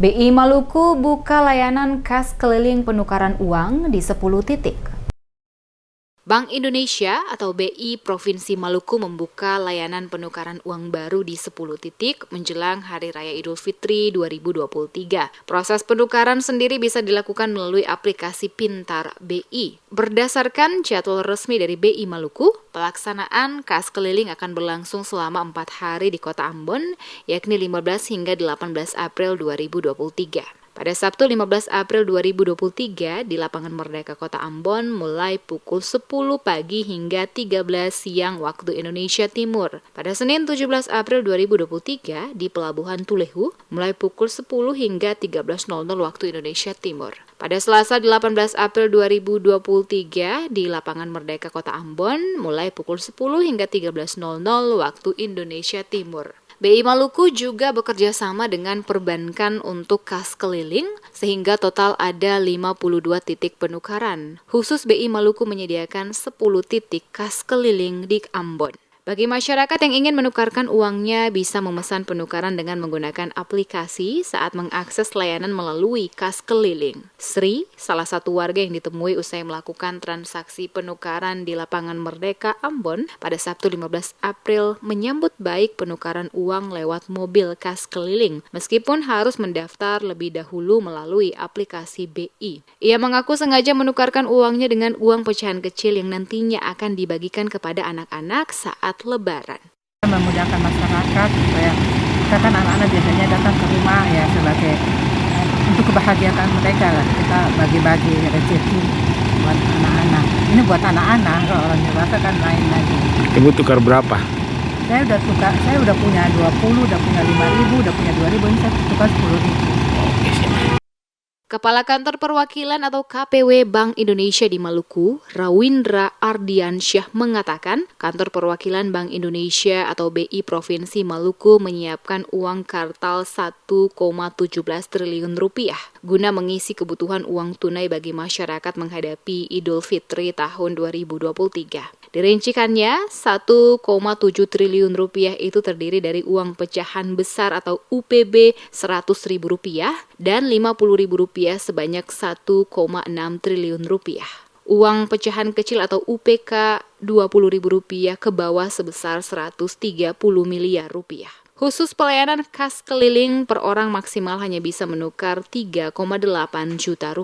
BI Maluku buka layanan kas keliling penukaran uang di 10 titik. Bank Indonesia atau BI Provinsi Maluku membuka layanan penukaran uang baru di 10 titik menjelang Hari Raya Idul Fitri 2023. Proses penukaran sendiri bisa dilakukan melalui aplikasi Pintar BI. Berdasarkan jadwal resmi dari BI Maluku, pelaksanaan kas keliling akan berlangsung selama 4 hari di Kota Ambon, yakni 15 hingga 18 April 2023. Pada Sabtu 15 April 2023 di Lapangan Merdeka Kota Ambon mulai pukul 10 pagi hingga 13 siang waktu Indonesia Timur. Pada Senin 17 April 2023 di Pelabuhan Tulehu mulai pukul 10 hingga 13.00 waktu Indonesia Timur. Pada Selasa 18 April 2023 di Lapangan Merdeka Kota Ambon mulai pukul 10 hingga 13.00 waktu Indonesia Timur. BI Maluku juga bekerja sama dengan perbankan untuk kas keliling, sehingga total ada 52 titik penukaran. Khusus BI Maluku menyediakan 10 titik kas keliling di Ambon. Bagi masyarakat yang ingin menukarkan uangnya bisa memesan penukaran dengan menggunakan aplikasi saat mengakses layanan melalui kas keliling. Sri, salah satu warga yang ditemui usai melakukan transaksi penukaran di Lapangan Merdeka Ambon pada Sabtu 15 April menyambut baik penukaran uang lewat mobil kas keliling meskipun harus mendaftar lebih dahulu melalui aplikasi BI. Ia mengaku sengaja menukarkan uangnya dengan uang pecahan kecil yang nantinya akan dibagikan kepada anak-anak saat Lebaran. Memudahkan masyarakat supaya kita kan anak-anak biasanya datang ke rumah ya sebagai untuk kebahagiaan mereka lah, kita bagi-bagi rezeki buat anak-anak. Ini buat anak-anak, kalau orang dewasa kan lain lagi. Ibu tukar berapa? Saya udah punya 20, udah punya 5.000, udah punya 2.000, ini saya tukar 10.000. Kepala Kantor Perwakilan atau KPW Bank Indonesia di Maluku, Rawindra Ardiansyah mengatakan, Kantor Perwakilan Bank Indonesia atau BI Provinsi Maluku menyiapkan uang kartal 1,17 triliun rupiah guna mengisi kebutuhan uang tunai bagi masyarakat menghadapi Idul Fitri tahun 2023. Dirincikannya, 1,7 triliun rupiah itu terdiri dari uang pecahan besar atau UPB Rp100.000 dan Rp50.000 sebanyak 1,6 triliun rupiah. Uang pecahan kecil atau UPK Rp20.000 ke bawah sebesar Rp130 miliar. Khusus pelayanan kas keliling per orang maksimal hanya bisa menukar Rp3,8 juta.